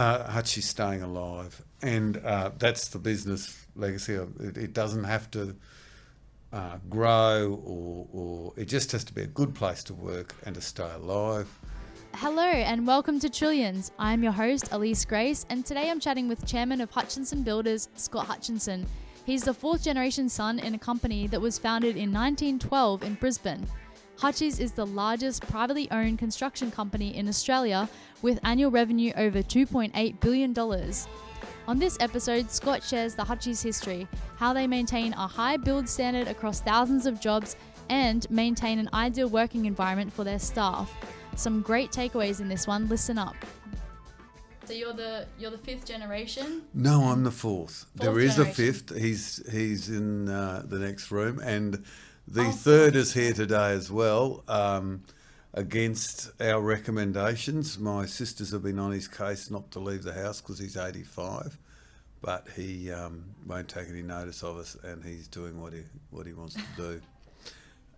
Hutchies staying alive, and that's the business legacy. It doesn't have to grow, or it just has to be a good place to work and to stay alive. Hello and welcome to Trillions. I'm your host, Alyse Grace, and today I'm chatting with Chairman of Hutchinson Builders, Scott Hutchinson. He's the fourth generation son in a company that was founded in 1912 in Brisbane. Hutchies is the largest privately owned construction company in Australia with annual revenue over $2.8 billion. On this episode, Scott shares the Hutchies history, how they maintain a high build standard across thousands of jobs and maintain an ideal working environment for their staff. Some great takeaways in this one. Listen up. So you're the fifth generation? No, I'm the fourth. There is generation. a fifth. He's in the next room, and the third is here today as well. Against our recommendations, my sisters have been on his case not to leave the house because he's 85, but he won't take any notice of us, and he's doing what he wants to do.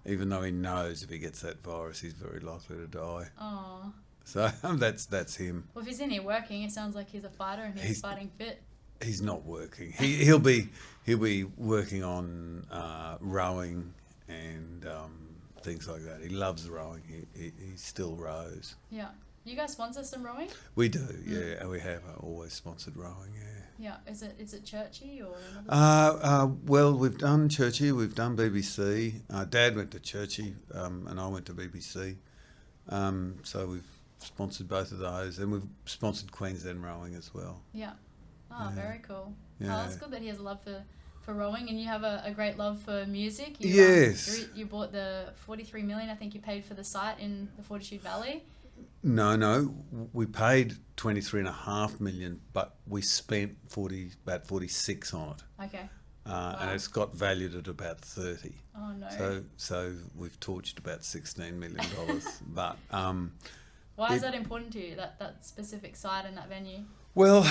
Even though he knows if he gets that virus, he's very likely to die. Oh. So that's him. Well, if he's in here working, it sounds like he's a fighter and he's fighting fit. He's not working. He'll be working on rowing and things like that. He loves rowing. He still rows. Yeah. You guys sponsor some rowing? We do, yeah. We have always sponsored rowing, yeah. Yeah. Is it Churchy or another? Well, we've done Churchy, we've done BBC. Dad went to Churchy, and I went to BBC. So we've sponsored both of those, and we've sponsored Queensland Rowing as well. Yeah. Oh, Yeah. Very cool. Yeah. Oh, that's good that he has a love for rowing, and you have a great love for music. Yes. You bought the 43 million, I think you paid for the site in the Fortitude Valley. No, we paid 23.5 million, but we spent about 46 on it. Okay. Wow. And it's got valued at about 30. Oh no. So we've torched about $16 million. But why is that important to you? That specific site and that venue? Well,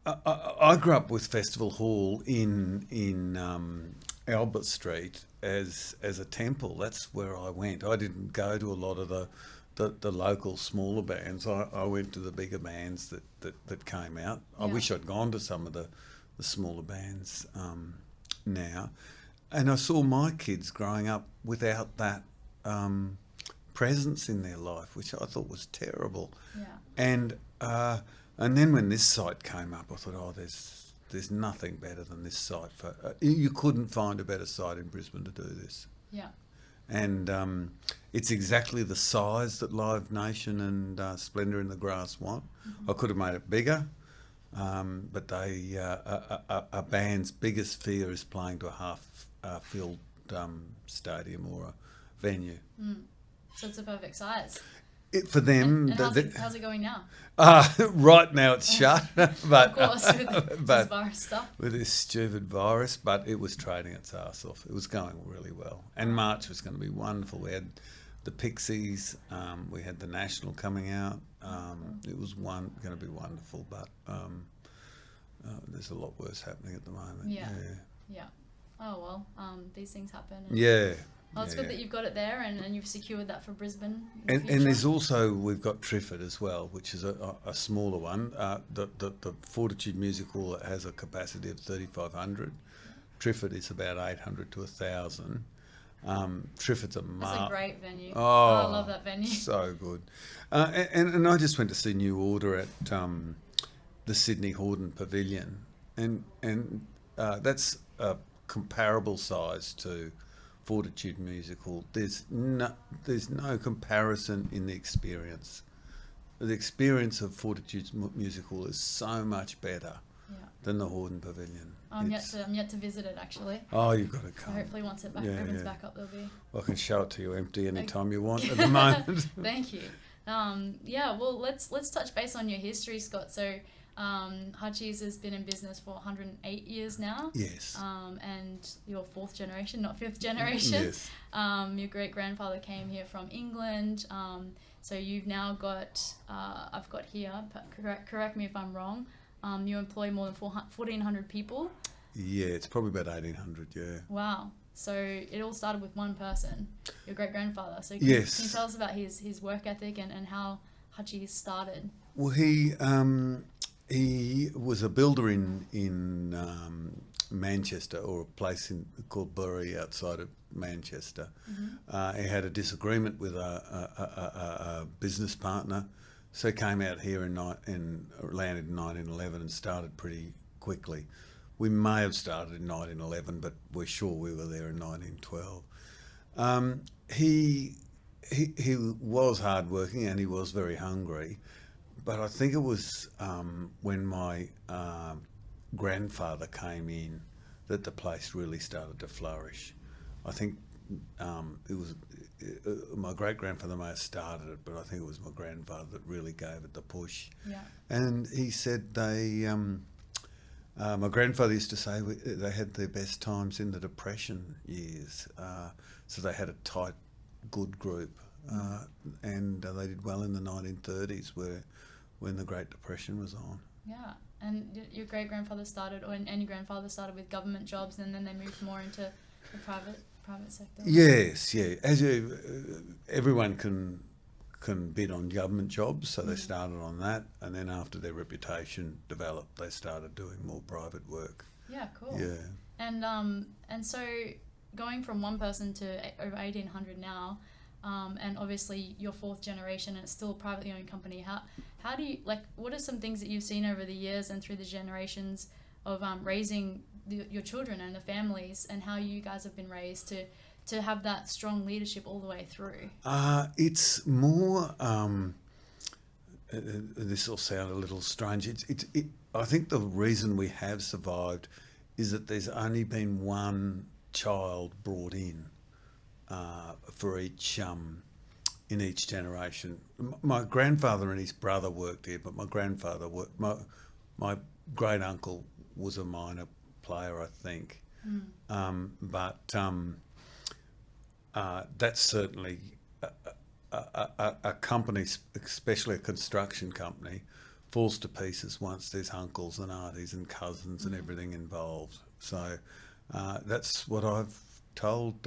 I grew up with Festival Hall in Albert Street as a temple. That's where I went. I didn't go to a lot of the local smaller bands. I went to the bigger bands that came out. Yeah. I wish I'd gone to some of the smaller bands now. And I saw my kids growing up without that presence in their life, which I thought was terrible. Yeah. And then when this site came up, I thought, there's nothing better than this site. You couldn't find a better site in Brisbane to do this. Yeah. And it's exactly the size that Live Nation and Splendour in the Grass want. Mm-hmm. I could have made it bigger, but a band's biggest fear is playing to a half-filled stadium or a venue. Mm. So it's a perfect size. For them, and how's it going now? Right now it's shut, but of course, with this virus stuff. With this stupid virus, but it was trading its ass off. It was going really well, and March was going to be wonderful. We had the Pixies, we had the National coming out. It was going to be wonderful, but there's a lot worse happening at the moment. Yeah. Oh well, these things happen. Yeah. Oh, it's good that you've got it there and you've secured that for Brisbane. And there's also, we've got Triffid as well, which is a smaller one. The Fortitude Music Hall has a capacity of 3,500. Triffid is about 800 to 1,000. Triffid's That's a great venue. Oh, I love that venue. So good. And I just went to see New Order at the Sydney Hordern Pavilion. And that's a comparable size to Fortitude Music Hall. There's no comparison in the experience. The experience of Fortitude Music Hall is so much better than the Hordern Pavilion. I'm yet to visit it actually. Oh, you've got to come. So hopefully once it opens back up, there'll be. I can show it to you empty anytime you want at the moment. Thank you. Well, let's touch base on your history, Scott. So, Hutchies has been in business for 108 years now. Yes. And you're fourth generation, not fifth generation. Yes. Your great grandfather came here from England. So you've now got, I've got here, correct me if I'm wrong, you employ more than 1,400 people. Yeah, it's probably about 1,800, yeah. Wow. So it all started with one person, your great grandfather. So can you tell us about his work ethic and how Hutchies started? Well, he was a builder in Manchester, or a place called Bury outside of Manchester. He had a disagreement with a business partner, so he came out here and landed in 1911 and started pretty quickly. We may have started in 1911, but we're sure we were there in 1912. He was hardworking and he was very hungry, but I think it was when my grandfather came in that the place really started to flourish. I think it was my great-grandfather may have started it, but I think it was my grandfather that really gave it the push. Yeah. And he said my grandfather used to say they had their best times in the Depression years. So they had a tight, good group, and they did well in the 1930s, when the Great Depression was on. Yeah, and your great-grandfather started, and your grandfather started with government jobs, and then they moved more into the private sector. Yes, yeah. Everyone can bid on government jobs, so they started on that, and then after their reputation developed, they started doing more private work. Yeah, cool. Yeah. And so going from one person to over 1,800 now, and obviously you're fourth generation and it's still a privately owned company. How do you, what are some things that you've seen over the years and through the generations of raising your children and the families, and how you guys have been raised to have that strong leadership all the way through? It's more, this will sound a little strange. I think the reason we have survived is that there's only been one child brought in for each in each generation. My grandfather and his brother worked here, but my grandfather my great uncle was a minor player, I think. That's certainly a company, especially a construction company, falls to pieces once there's uncles and aunties and cousins and everything involved. So that's what I've told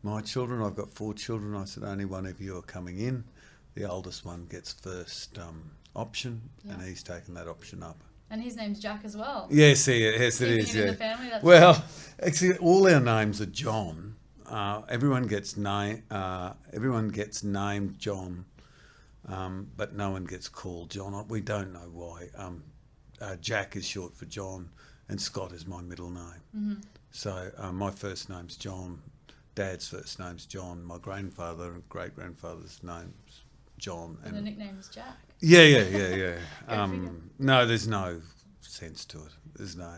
my children. I've got 4 children. I said, only one of you are coming in. The oldest one gets first option, and he's taken that option up. And his name's Jack as well. Yes, it is. In the family, that's well, actually, all our names are John. Everyone gets named John, but no one gets called John. We don't know why. Jack is short for John, and Scott is my middle name. So my first name's John. Dad's first name's John. My grandfather and great-grandfather's name's John. And the nickname's Jack. Yeah. No, there's no sense to it. There's no...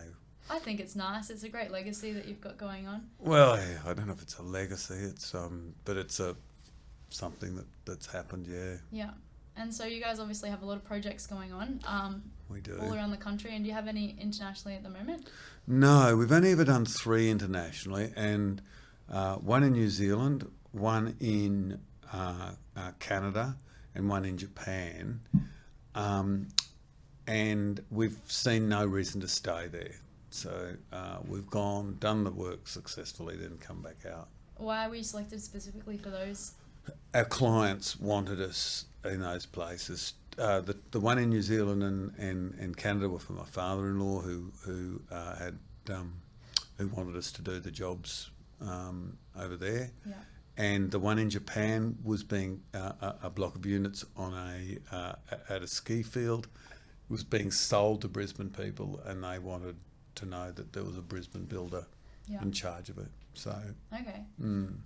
I think it's nice. It's a great legacy that you've got going on. Well, yeah, I don't know if it's a legacy. It's but it's something that's happened. Yeah. Yeah, and so you guys obviously have a lot of projects going on. We do. All around the country. And do you have any internationally at the moment? No, we've only ever done 3 internationally, and one in New Zealand, one in Canada, and one in Japan. And we've seen no reason to stay there. So we've done the work successfully, then come back out. Why were you selected specifically for those? Our clients wanted us in those places. The one in New Zealand and Canada were for my father-in-law, who wanted us to do the jobs over there. Yeah. And the one in Japan was being a block of units on at a ski field. It was being sold to Brisbane people, and they wanted to know that there was a Brisbane builder in charge of it. So okay. And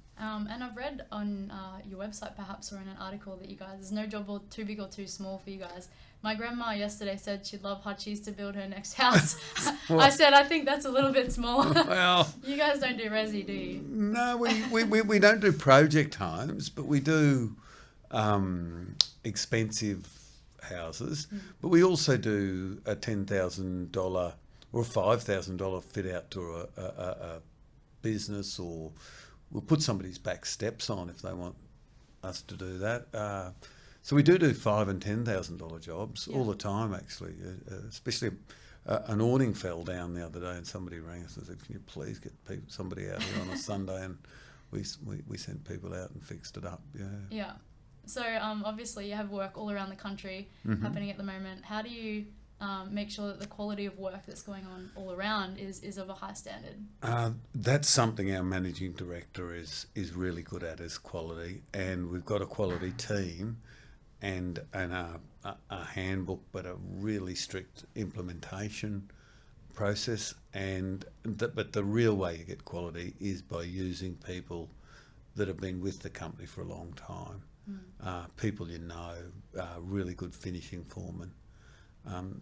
I've read on your website, perhaps, or in an article, that you guys, there's no job too big or too small for you guys. My grandma yesterday said she'd love Hutchies to build her next house. I said, I think that's a little bit small. Well, you guys don't do resi, do you? No, we don't do project homes, but we do expensive houses. But we also do a $10,000 or a $5,000 fit out to a business, or we'll put somebody's back steps on if they want us to do that. So we do $5,000 and $10,000 jobs all the time, actually. Especially an awning fell down the other day, and somebody rang us and said, "Can you please get somebody out here on a Sunday?" And we sent people out and fixed it up. Yeah. Yeah. So obviously you have work all around the country happening at the moment. How do you make sure that the quality of work that's going on all around is of a high standard? That's something our managing director is really good at, is quality, and we've got a quality team and a handbook, but a really strict implementation process. But the real way you get quality is by using people that have been with the company for a long time. People really good finishing foremen.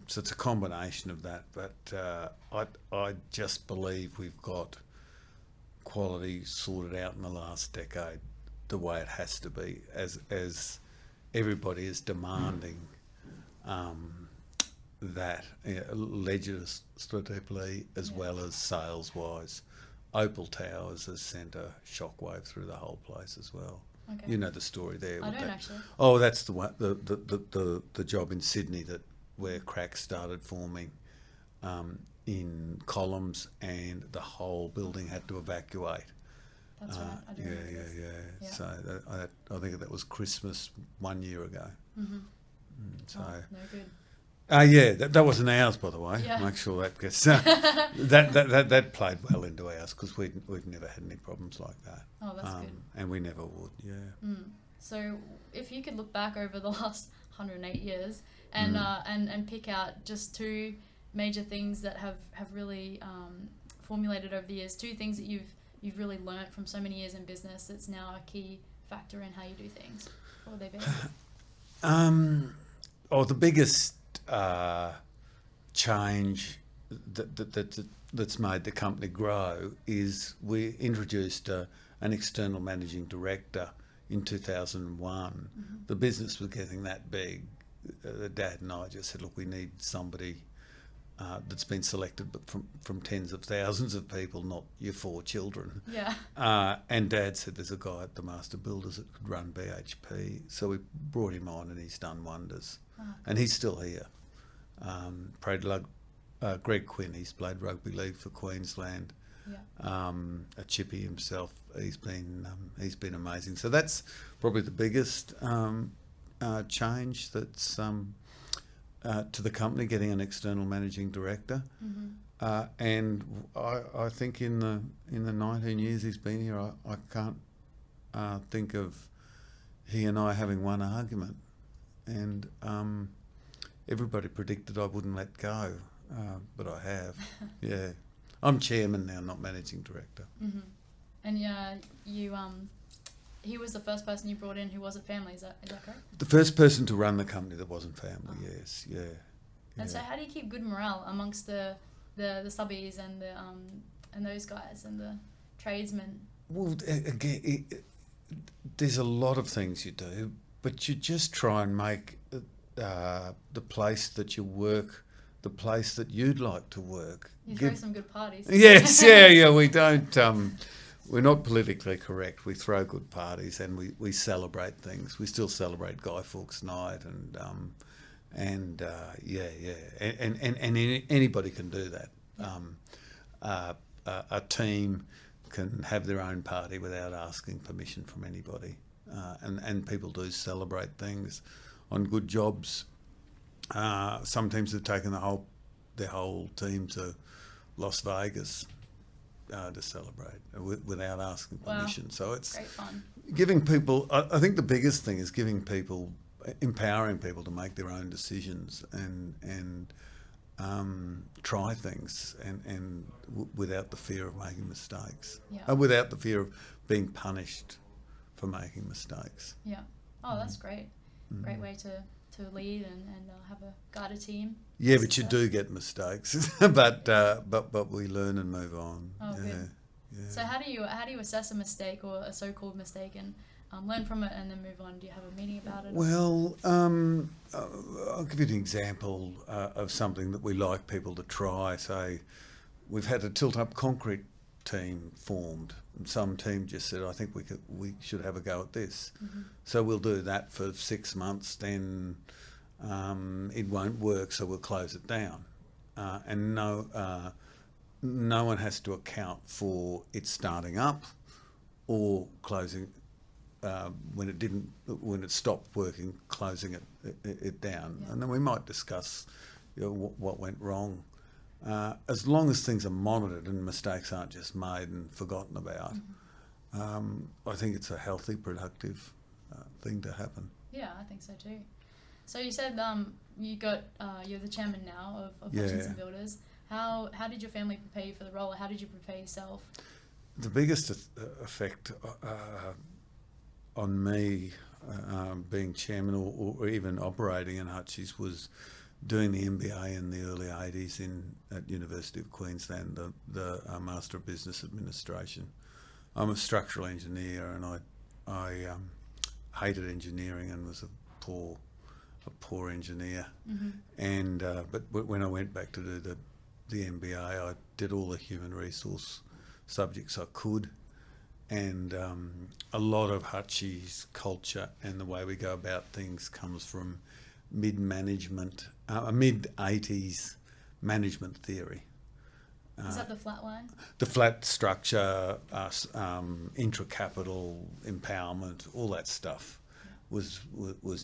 So it's a combination of that, but I just believe we've got quality sorted out in the last decade the way it has to be, as everybody is demanding that legislatively as well as sales-wise. Opal Towers has sent a shockwave through the whole place as well. Okay. You know the story there. I don't actually. Oh, that's the one, the job in Sydney where cracks started forming in columns, and the whole building had to evacuate. That's right. I do remember this. Yeah. So I think that was Christmas 1 year ago. So. Oh, no good. That wasn't ours, by the way. Yeah. Make sure that gets that played well into ours, because we'd never had any problems like that. Oh, that's good. And we never would. Yeah. So if you could look back over the last 108 years and pick out just two major things that have really formulated over the years, two things that you've really learnt from so many years in business that's now a key factor in how you do things, what would they be? The biggest change that's made the company grow is we introduced an external managing director in 2001. The business was getting that big. Dad and I just said, look, we need somebody that's been selected from tens of thousands of people, not your 4 children. Yeah. And Dad said there's a guy at the Master Builders that could run BHP. So we brought him on, and he's done wonders. And he's still here. Greg Quinn, he's played rugby league for Queensland. Yeah. A chippy himself. He's been amazing. So that's probably the biggest change that's to the company, getting an external managing director. And I think in the 19 years he's been here, I can't think of he and I having one argument. And everybody predicted I wouldn't let go, but I have. Yeah, I'm chairman now, not managing director. And he was the first person you brought in who wasn't family. Is that correct? The first person to run the company that wasn't family. Yes, yeah. And so, how do you keep good morale amongst the subbies and those guys and the tradesmen? Well, again, there's a lot of things you do, but you just try and make the place that you work the place that you'd like to work. You throw some good parties. Yes, yeah. We don't. We're not politically correct. We throw good parties, and we celebrate things. We still celebrate Guy Fawkes Night, and anybody can do that. A team can have their own party without asking permission from anybody, and people do celebrate things on good jobs. Some teams have taken their whole team to Las Vegas to celebrate without asking permission. Wow. So it's great fun. Giving people. I think the biggest thing is empowering people to make their own decisions and try things and without the fear of making mistakes. Yeah. Without the fear of being punished for making mistakes. Yeah. Oh, that's great. Great way to lead and have guide a team. Yeah, but you do get mistakes, but we learn and move on. Oh, good. Yeah. So how do you assess a mistake or a so-called mistake and learn from it and then move on? Do you have a meeting about it? Well, I'll give you an example of something that we like people to try. So we've had a tilt-up concrete team formed. And some team just said, I think we should have a go at this. Mm-hmm. So we'll do that for 6 months, then it won't work, so we'll close it down. And no one has to account for it starting up or closing when it stopped working, closing it down, Yeah. and then we might discuss what went wrong. As long as things are monitored and mistakes aren't just made and forgotten about, I think it's a healthy, productive thing to happen. Yeah, I think so too. So you said you're the chairman now of Yeah. Hutchinson Builders. How did your family prepare you for the role? How did you prepare yourself? The biggest effect on me being chairman or even operating in Hutchies was doing the MBA in the early 80s at University of Queensland, the Master of Business Administration. I'm a structural engineer, and I hated engineering and was a poor engineer. And but when I went back to do the MBA, I did all the human resource subjects I could, and a lot of Hutchies culture and the way we go about things comes from mid-80s management theory. Is that the flat line? The flat structure, intra-capital empowerment, all that stuff was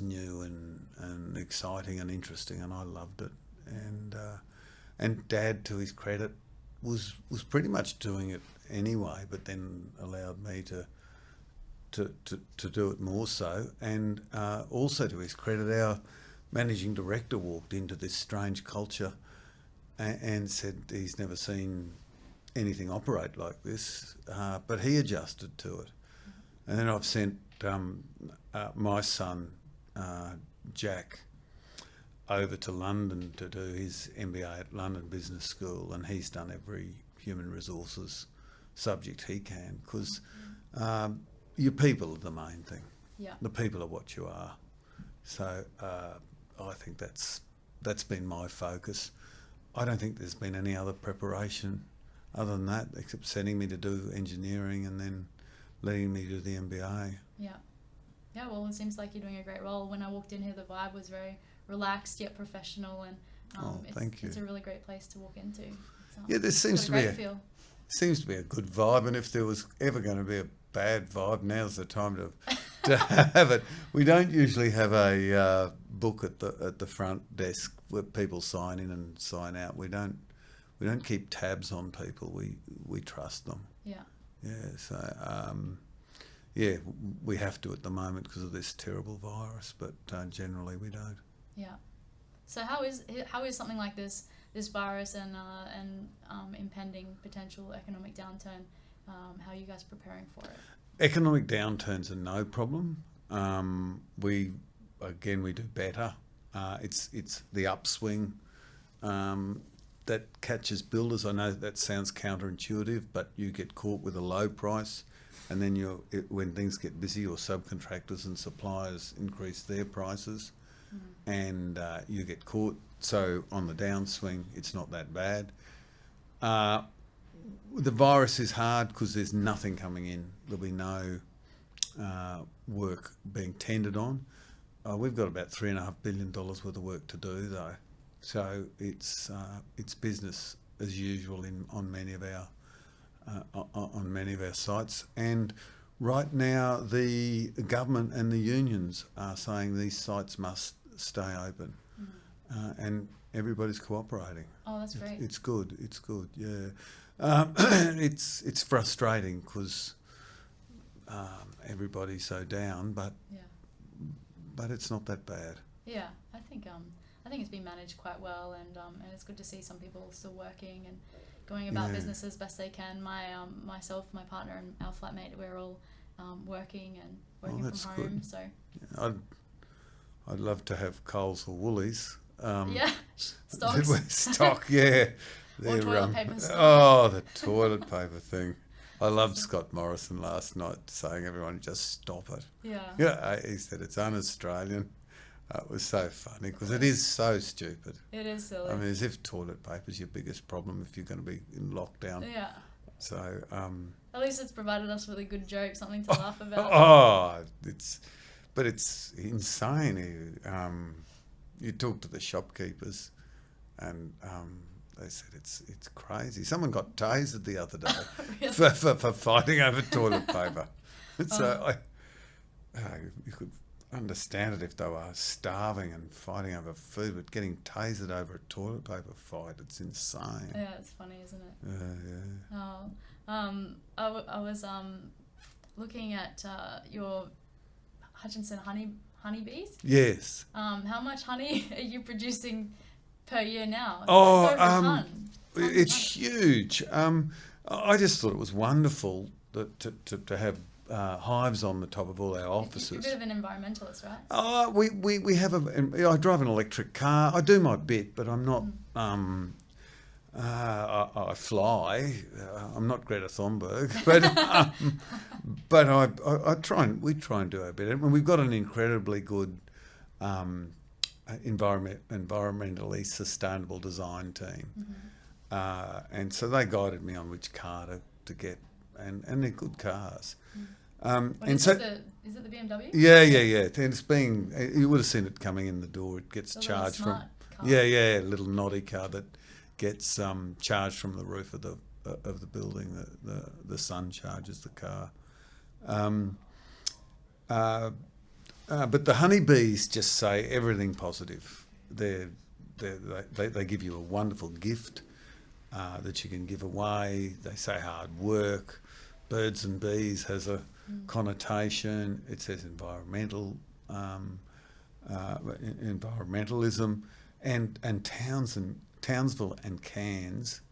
new and exciting and interesting, and I loved it. And Dad, to his credit, was pretty much doing it anyway, but then allowed me to do it more so. And also, to his credit, our managing director walked into this strange culture and said he's never seen anything operate like this, but he adjusted to it. And then I've sent my son, Jack, over to London to do his MBA at London Business School, and he's done every human resources subject he can, because your people are the main thing. Yeah. The people are what you are. So I think that's been my focus. I don't think there's been any other preparation other than that, except sending me to do engineering and then letting me do the MBA. Yeah. Yeah, well, it seems like you're doing a great role. When I walked in here, the vibe was very relaxed yet professional, and thank you. It's a really great place to walk into. Yeah, there seems to be a feel. Seems to be a good vibe, and if there was ever going to be a bad vibe, now's the time to have it. We don't usually have a book at the front desk where people sign in and sign out. We don't keep tabs on people. We trust them. Yeah. Yeah. So we have to at the moment because of this terrible virus, but generally we don't. Yeah. So how is something like this virus and impending potential economic downturn? How are you guys preparing for it? Economic downturns are no problem. We do better. It's the upswing that catches builders. I know that sounds counterintuitive, but you get caught with a low price, and then when things get busy, your subcontractors and suppliers increase their prices, and you get caught. So on the downswing, it's not that bad. The virus is hard because there's nothing coming in. There'll be no work being tendered on. We've got about $3.5 billion worth of work to do, though. So it's business as usual on many of our sites. And right now, the government and the unions are saying these sites must stay open, and everybody's cooperating. Oh, that's great. It's good. Yeah. It's frustrating because everybody's so down, but it's not that bad. Yeah, I think it's been managed quite well, and it's good to see some people still working and going about business as best they can. Myself, my partner, and our flatmate, we're all working from home. Good. So yeah, I'd love to have Coles or Woolies. Stock, yeah. Or toilet paper stock. Oh, the toilet paper thing. I loved Scott Morrison last night saying everyone just stop it. Yeah, he said it's un-Australian. It was so funny because it is so stupid. It is silly. I mean, as if toilet paper is your biggest problem if you're going to be in lockdown. Yeah. So, at least it's provided us with a good joke, something to laugh about. Oh, it's insane. You talk to the shopkeepers, and they said it's crazy. Someone got tasered the other day Really? for fighting over toilet paper. So you could understand it if they were starving and fighting over food, but getting tasered over a toilet paper fight, it's insane. Yeah, it's funny, isn't it? Yeah. Oh, I was looking at your Hutchinson honeybees. Yes. How much honey are you producing per year now? Oh, It's over a ton. it's huge. I just thought it was wonderful that to have hives on the top of all our offices. You're a bit of an environmentalist, right? Oh, we have I drive an electric car. I do my bit, but I'm not. I fly. I'm not Greta Thunberg, but I try and we try and do our bit. And we've got an incredibly good environmentally sustainable design team, and so they guided me on which car to get, and they're good cars. Is it the BMW? Yeah. And it's being, you would have seen it coming in the door. It gets The charged from, car. a little noddy car that gets charged from the roof of the building. The sun charges the car. But the honeybees just say everything positive. They give you a wonderful gift that you can give away. They say hard work. Birds and bees has a connotation. It says environmentalism, and Townsville and Cairns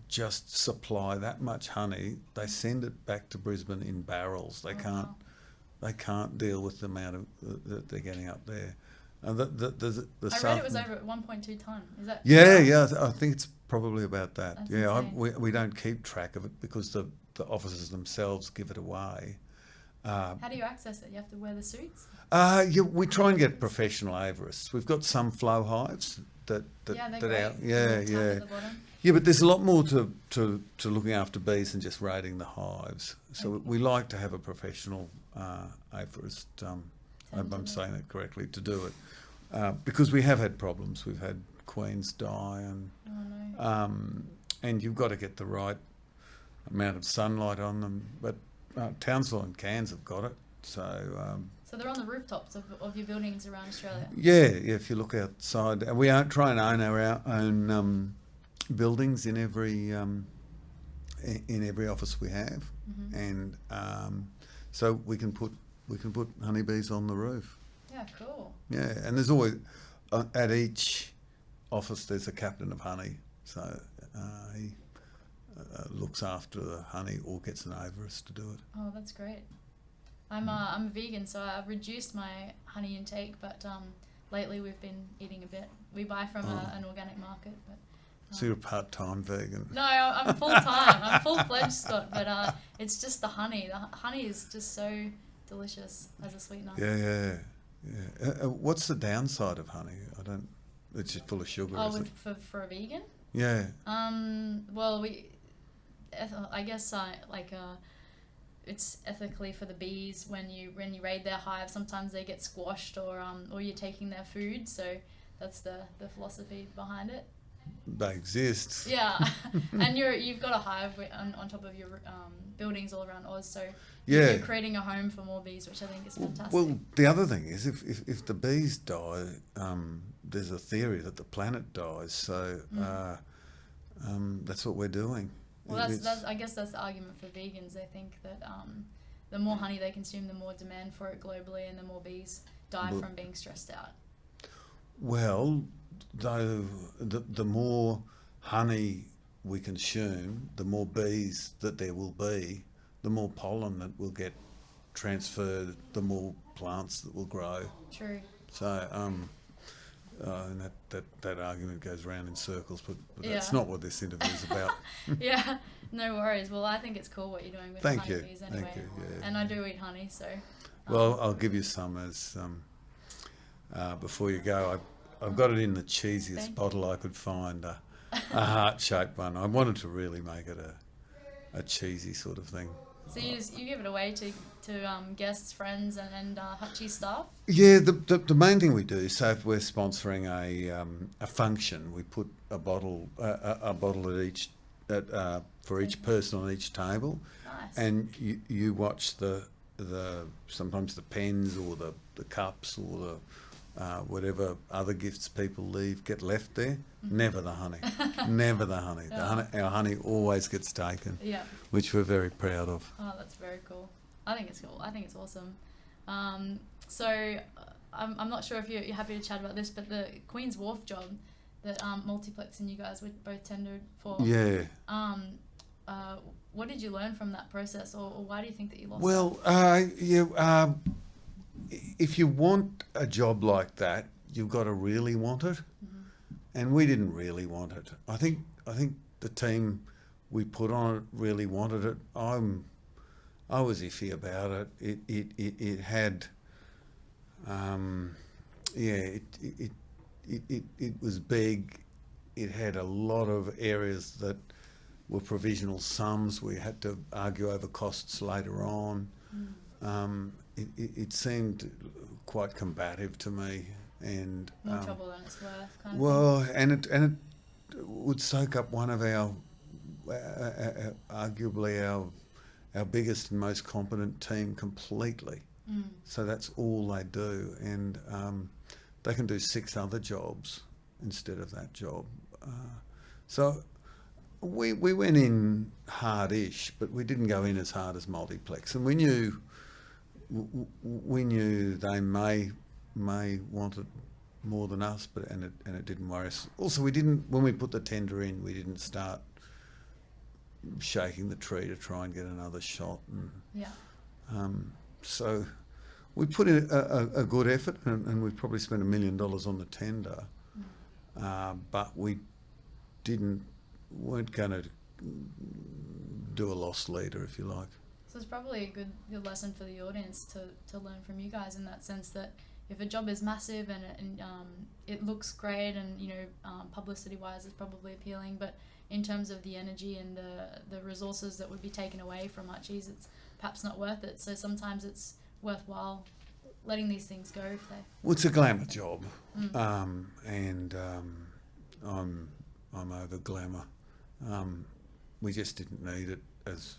just supply that much honey. They send it back to Brisbane in barrels. They can't deal with the amount of that they're getting up there. And I read it was over 1.2 tonne. Is that? Yeah. I think it's probably about that. That's insane. insane. We don't keep track of it because the officers themselves give it away. How do you access it? You have to wear the suits? We try and get professional avarists. We've got some flow hives that They're out. great. Yeah. At the bottom. Yeah, but there's a lot more to looking after bees than just raiding the hives. So we like to have a professional aviarist. I hope I'm saying it correctly, to do it, because we have had problems. We've had queens die, and you've got to get the right amount of sunlight on them. But Townsville and Cairns have got it. So they're on the rooftops of your buildings around Australia. yeah. If you look outside, and we try and own our own buildings in every office we have, and so we can put honeybees on the roof. Yeah, cool. Yeah, and there's always at each office there's a captain of honey, so he looks after the honey or gets an aviarist to do it. Oh, that's great. I'm a vegan, so I've reduced my honey intake, but lately we've been eating a bit. We buy from an organic market, but. So you're a part-time vegan? No, I'm full-time. I'm full-fledged, Scott, but it's just the honey. The honey is just so delicious as a sweetener. Yeah. What's the downside of honey? It's just full of sugar, is it? For a vegan? Yeah. Well, I guess it's ethically for the bees when you raid their hive. Sometimes they get squashed or you're taking their food. So that's the philosophy behind it. They exist. Yeah, and you've got a hive on top of your buildings all around Oz, so Yeah. you're creating a home for more bees, which I think is fantastic. Well, the other thing is if the bees die, there's a theory that the planet dies. So that's what we're doing. Well, I guess that's the argument for vegans. They think that the more honey they consume, the more demand for it globally, and the more bees die from being stressed out. Well, though, the more honey we consume, the more bees that there will be, the more pollen that will get transferred, the more plants that will grow. True. So, and that argument goes round in circles, but that's not what this interview is about. Yeah, no worries. Well, I think it's cool what you're doing with the honeybees anyway. Thank you. Yeah. And I do eat honey, so. Well, I'll give you some as before you go. I've got it in the cheesiest bottle I could find, a heart-shaped one. I wanted to really make it a cheesy sort of thing. So you give it away to guests, friends, and Hutchies staff? Yeah, the main thing we do, so if we're sponsoring a function, we put a bottle at each for each person on each table. Nice. And you watch the sometimes the pens or the cups or the whatever other gifts people leave get left there. Never the honey. Never the honey. Our honey always gets taken. Yeah. Which we're very proud of. Oh, that's very cool. I think it's cool. I think it's awesome. So I'm not sure if you're happy to chat about this, but the Queen's Wharf job that Multiplex and you guys were both tendered for. Yeah. What did you learn from that process, or why do you think that you lost? Well, if you want a job like that, you've got to really want it, and we didn't really want it. I think the team we put on it really wanted it. I was iffy about it. It had, it was big. It had a lot of areas that were provisional sums. We had to argue over costs later on. It seemed quite combative to me, and more trouble than it's worth. Kind of well, and it would soak up one of our arguably our biggest and most competent team completely. So that's all they do, and they can do 6 other jobs instead of that job. So we went in hard-ish, but we didn't go in as hard as Multiplex, and we knew they may want it more than us, but and it didn't worry us. Also, when we put the tender in, we didn't start shaking the tree to try and get another shot. And, so we put in a good effort, and we probably spent $1 million on the tender, but we weren't going to do a loss leader, if you like. So it's probably a good lesson for the audience to learn from you guys, in that sense that if a job is massive and it looks great and publicity wise it's probably appealing, but in terms of the energy and the resources that would be taken away from Hutchies, it's perhaps not worth it. So sometimes it's worthwhile letting these things go if they... Well, it's a glamour job, and I'm over glamour. We just didn't need it as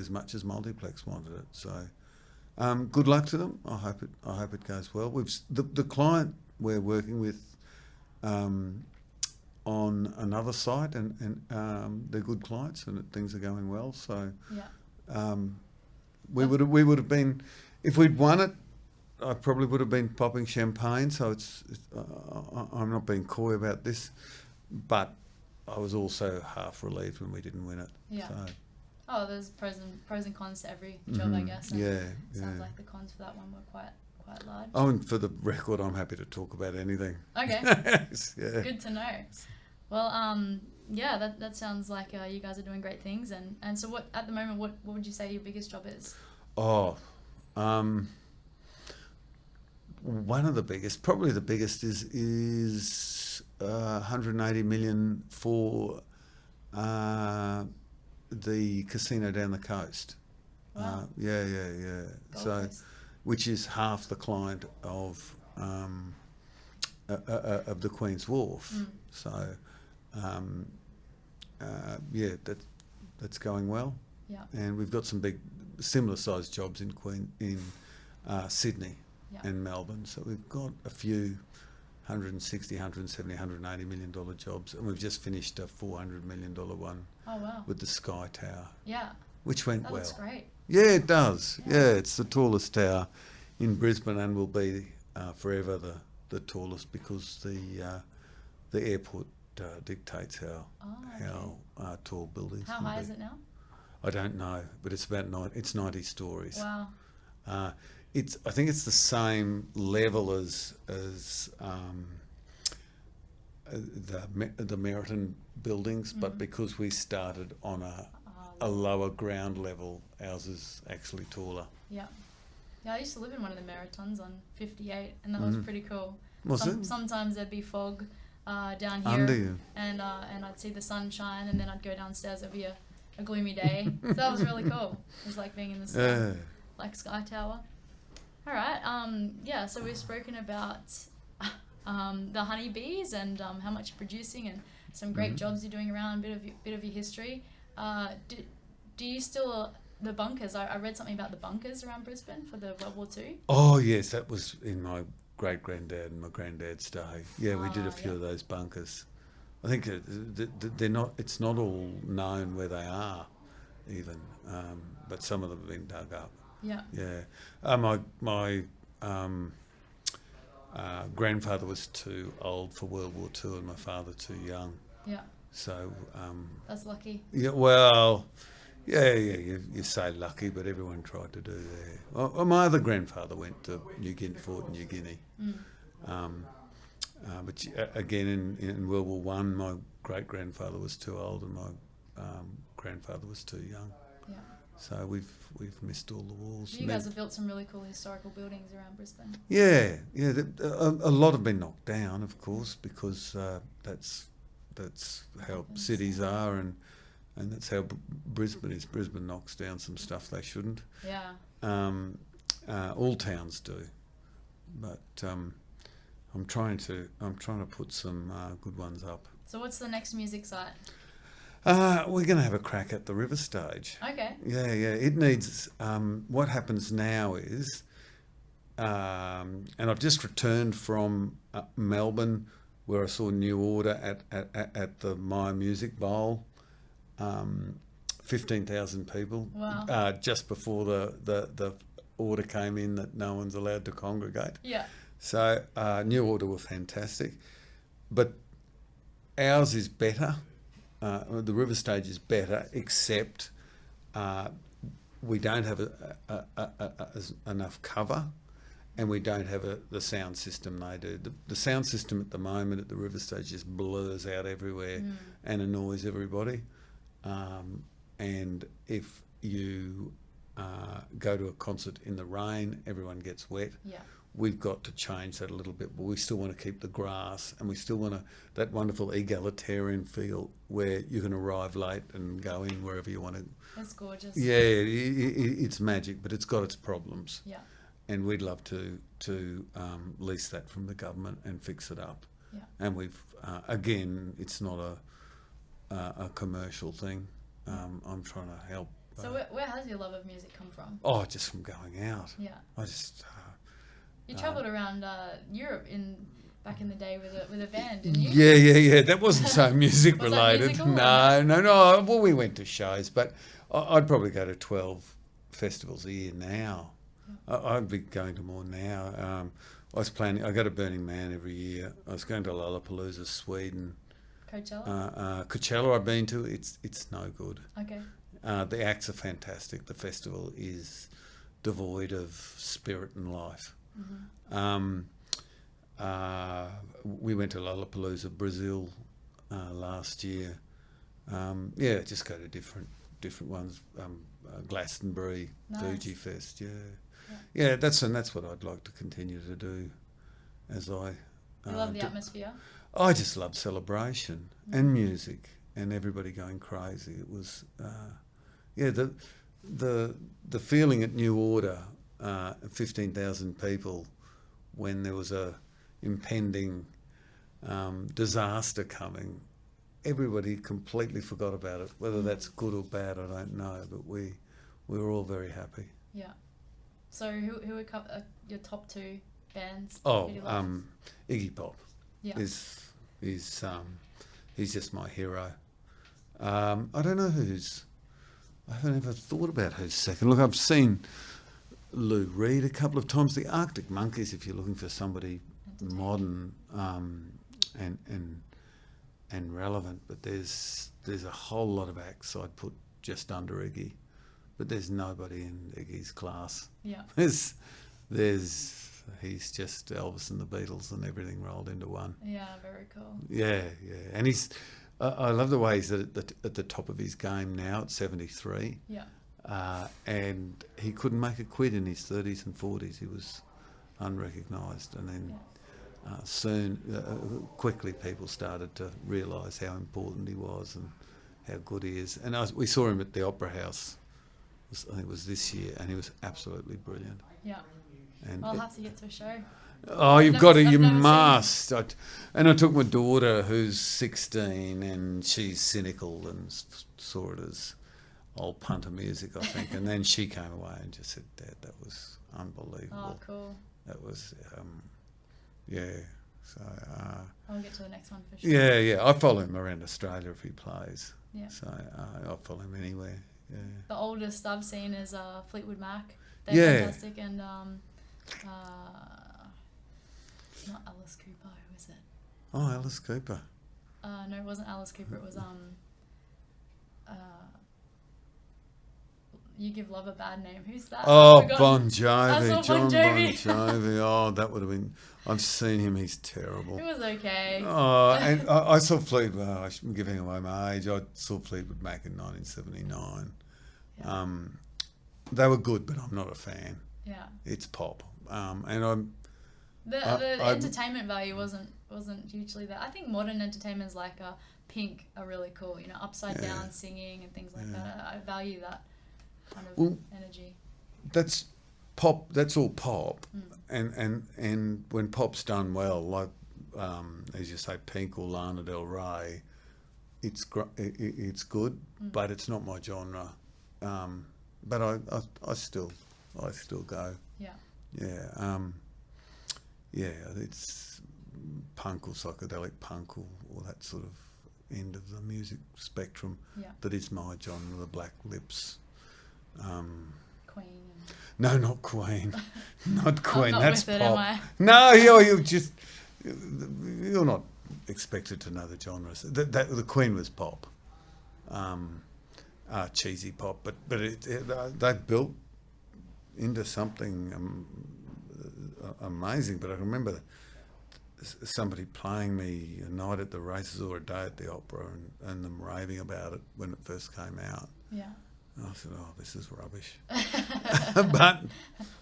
much as Multiplex wanted it. So good luck to them. I hope it goes well. The client we're working with on another site, and they're good clients, and things are going well. So we would have been, if we'd won it, I probably would have been popping champagne. So I'm not being coy about this, but I was also half relieved when we didn't win it. Yeah. So. Oh, there's pros and cons to every job, I guess. And sounds like the cons for that one were quite large. Oh, and for the record, I'm happy to talk about anything. Okay. Yeah. Good to know. Well, that sounds like you guys are doing great things. And so what, at the moment, what would you say your biggest job is? Oh, one of the biggest, probably the biggest is 180 million for the casino down the coast. Wow. Yeah. Gold So, Coast. which is half the client of the Queen's Wharf. So, that's going well. Yeah. And we've got some big, similar sized jobs in Sydney and Melbourne. So we've got a few 160, 170, 180 million dollar jobs, and we've just finished a $400 million one. Oh wow. With the Sky Tower. Yeah. Which went That well. looks great. Yeah, it does. Yeah, it's the tallest tower in Brisbane, and will be forever the tallest, because the airport dictates how tall buildings How can high be. is it now? I don't know, but it's about 90 stories. Wow. I think it's the same level as the Meriton buildings, but because we started on a lower ground level, ours is actually taller. Yeah. Yeah, I used to live in one of the Meritons on 58, and that was pretty cool. Was it? Sometimes there'd be fog down here, Under you. and I'd see the sunshine, and then I'd go downstairs. It'd be a gloomy day. So that was really cool. It was like being in the sky, like Sky Tower. All right. So we've spoken about the honeybees and how much you're producing, and some great jobs you're doing around, a bit of your history. Do you still the bunkers. I read something about the bunkers around Brisbane for the World War II. Oh yes, that was in my great-granddad and my granddad's day. Yeah, we did a few of those bunkers. I think they're not. It's not all known where they are, even. But some of them have been dug up. Yeah. Yeah. My grandfather was too old for World War II, and my father too young. Yeah. So. That's lucky. Yeah. Well. Yeah. You say lucky, but everyone tried to do there. Well, my other grandfather went to fought in New Guinea. But again, in World War One, my great grandfather was too old, and my grandfather was too young. Yeah. So we've missed all the wars. You guys have built some really cool historical buildings around Brisbane. Yeah. A lot have been knocked down, of course, because that's how cities are, and that's how Brisbane is. Brisbane knocks down some stuff they shouldn't. Yeah. All towns do, but I'm trying to put some good ones up. So what's the next music site? We're going to have a crack at the river stage. Okay. Yeah. It needs. What happens now is, and I've just returned from Melbourne, where I saw New Order at the Myer Music Bowl. 15,000 people. Wow. Just before the order came in that no one's allowed to congregate. Yeah. So New Order were fantastic, but ours is better. The river stage is better, except we don't have enough cover, and we don't have the sound system they do. The sound system at the moment at the river stage just blurs out everywhere and annoys everybody. And if you go to a concert in the rain, everyone gets wet. Yeah. We've got to change that a little bit, but we still want to keep the grass, and we still want that wonderful egalitarian feel where you can arrive late and go in wherever you want to. That's gorgeous. Yeah, it's magic, but it's got its problems. Yeah. And we'd love to lease that from the government and fix it up. Yeah. And we've again, it's not a commercial thing. I'm trying to help. So where has your love of music come from? Oh, just from going out. Yeah. I just. You travelled around Europe back in the day with a band, didn't you? Yeah. That wasn't so music Was that related. musical? No. Well, we went to shows, but I'd probably go to 12 festivals a year now. I'd be going to more now. I was planning. I go to Burning Man every year. I was going to Lollapalooza, Sweden. Coachella. Coachella I've been to. It's no good. Okay. The acts are fantastic. The festival is devoid of spirit and life. Mm-hmm. We went to Lollapalooza, Brazil, last year. Just go to different ones. Glastonbury, Nice. Fuji Fest. Yeah. That's what I'd like to continue to do. As I. You love the atmosphere. I just love celebration and music and everybody going crazy. It was, the feeling at New Order, 15,000 people, when there was a impending disaster coming. Everybody completely forgot about it. Whether that's good or bad, I don't know, but we were all very happy. Yeah. So who are your top two bands? Oh, who do you love? Iggy Pop. Yeah. He's just my hero. I don't know I haven't ever thought about who's second. Look, I've seen Lou Reed a couple of times. The Arctic Monkeys, if you're looking for somebody modern and relevant, but there's a whole lot of acts I'd put just under Iggy, but there's nobody in Iggy's class. Yeah. He's just Elvis and the Beatles and everything rolled into one. Yeah, very cool. Yeah, and I love the way he's at the top of his game now at 73. Yeah. And he couldn't make a quid in his 30s and 40s. He was unrecognised, and then quickly people started to realise how important he was and how good he is. And we saw him at the Opera House. I think it was this year, and he was absolutely brilliant. Yeah. And I'll have to get to a show. Oh, you've got to, you must. I took my daughter who's 16 and she's cynical and saw it as old punter music, I think. And then she came away and just said, Dad, that was unbelievable. Oh, cool. That was, yeah. So I'll get to the next one for sure. yeah. I follow him around Australia if he plays. Yeah. So I'll follow him anywhere. Yeah. The oldest I've seen is Fleetwood Mac. They're fantastic, and not Alice Cooper. Who is it? Oh, Alice Cooper. No, it wasn't Alice Cooper. It was You Give Love a Bad Name. Who's that? Oh, Bon Jovi. That's John Bon Jovi. Bon Jovi. Oh, that would have been... I've seen him. He's terrible. It was okay. Oh, and I saw Fleetwood... I'm giving away my age. I saw Fleetwood Mac in 1979. Yeah. They were good, but I'm not a fan. Yeah. It's pop. And I'm... The entertainment value wasn't hugely there. I think modern entertainments like Pink are really cool. You know, upside down singing and things like that. I value that kind of energy. That's pop. That's all pop. And when pop's done well, like as you say, Pink or Lana Del Rey, it's good, but it's not my genre. But I still go. Yeah. Yeah. Yeah, it's punk or psychedelic punk or that sort of end of the music spectrum. Yeah. That is my genre, the Black Lips. Queen. No, not Queen. Not Queen. Not That's with pop. it, am I? No, you're not expected to know the genres. The Queen was pop, cheesy pop, but they've built into something amazing. But I remember somebody playing me a night at the races or a day at the opera and them raving about it when it first came out. Yeah. And I said, "Oh, this is rubbish." But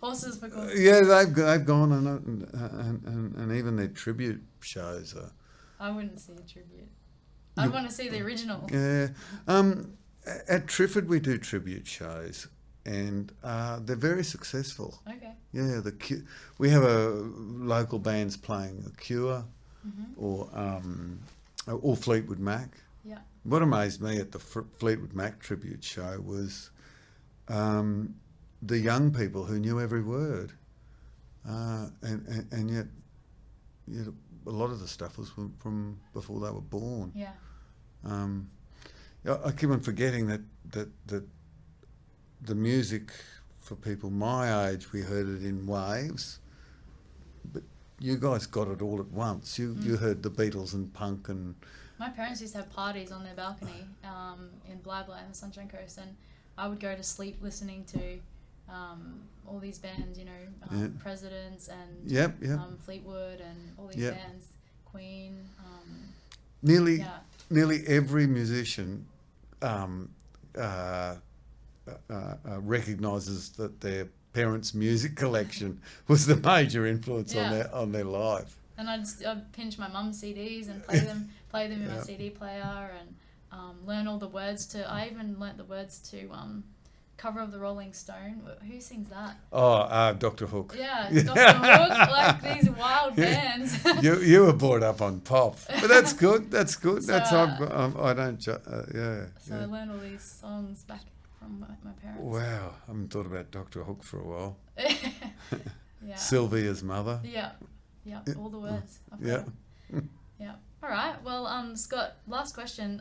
Horses for course. yeah, they've gone and even their tribute shows are. I wouldn't see a tribute. I want to see the original. Yeah, at Triffid we do tribute shows, and they're very successful. Okay. Yeah, we have local bands playing The Cure, or Fleetwood Mac. Yeah. What amazed me at the Fleetwood Mac tribute show was the young people who knew every word, and yet a lot of the stuff was from before they were born. Yeah. I keep on forgetting that the music for people my age, we heard it in waves, but you guys got it all at once. You heard the Beatles and punk and. My parents used to have parties on their balcony in Bly in the Sunshine Coast, and I would go to sleep listening to all these bands, Presidents and Fleetwood and all these bands, Queen. Nearly every musician recognises that their parents' music collection was the major influence on their life. And I'd pinch my mum's CDs and play them in my CD player, and learn all the words to. I even learnt the words to Cover of the Rolling Stone. Who sings that? Oh, Dr. Hook. Yeah, Dr. Hook. Like these wild bands. You were brought up on pop, but that's good. That's good. So, I don't. So I learned all these songs back from my parents. Wow, I haven't thought about Dr. Hook for a while. Yeah. Sylvia's mother. Yeah, all the words. Yeah. Yeah. All right. Well, Scott. Last question.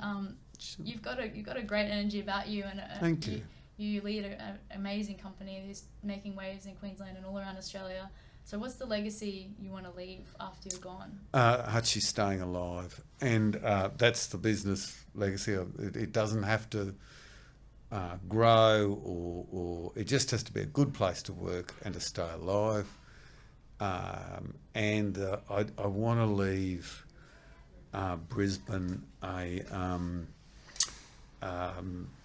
You've got a great energy about you, and thank you. You lead an amazing company who's making waves in Queensland and all around Australia. So, what's the legacy you want to leave after you're gone? Hutchies staying alive, and that's the business legacy. It doesn't have to grow, or it just has to be a good place to work and to stay alive. And I want to leave Brisbane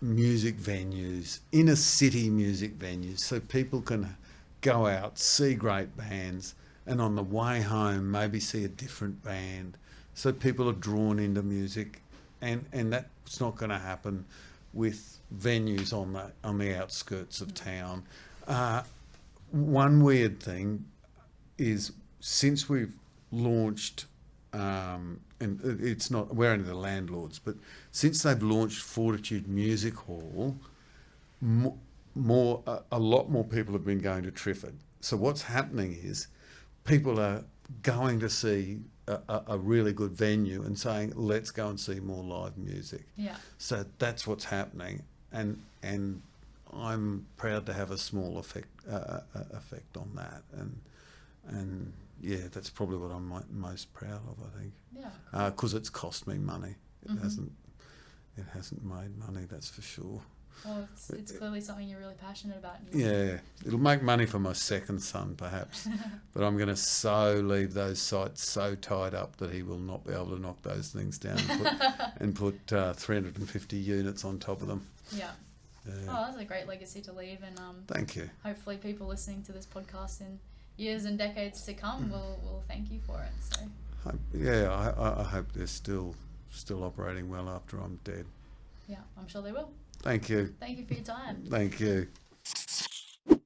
music venues, inner city music venues, so people can go out, see great bands, and on the way home maybe see a different band, so people are drawn into music, and that's not going to happen with venues on the outskirts of town. One weird thing is, since we've launched, and it's not, we're only the landlords, but since they've launched Fortitude Music Hall, a lot more people have been going to Trifford. So what's happening is people are going to see a really good venue and saying, let's go and see more live music. Yeah. So that's what's happening, and I'm proud to have a small effect on that, and yeah, that's probably what I'm most proud of, I think. Yeah. Because it's cost me money. It hasn't made money, that's for sure. Well, it's clearly something you're really passionate about. Yeah, it'll make money for my second son, perhaps, but I'm going to leave those sites so tied up that he will not be able to knock those things down and put 350 units on top of them. Yeah. Oh, that's a great legacy to leave, and thank you. Hopefully, people listening to this podcast in years and decades to come will thank you for it. So. I hope they're still operating well after I'm dead. Yeah, I'm sure they will. Thank you. Thank you for your time. Thank you.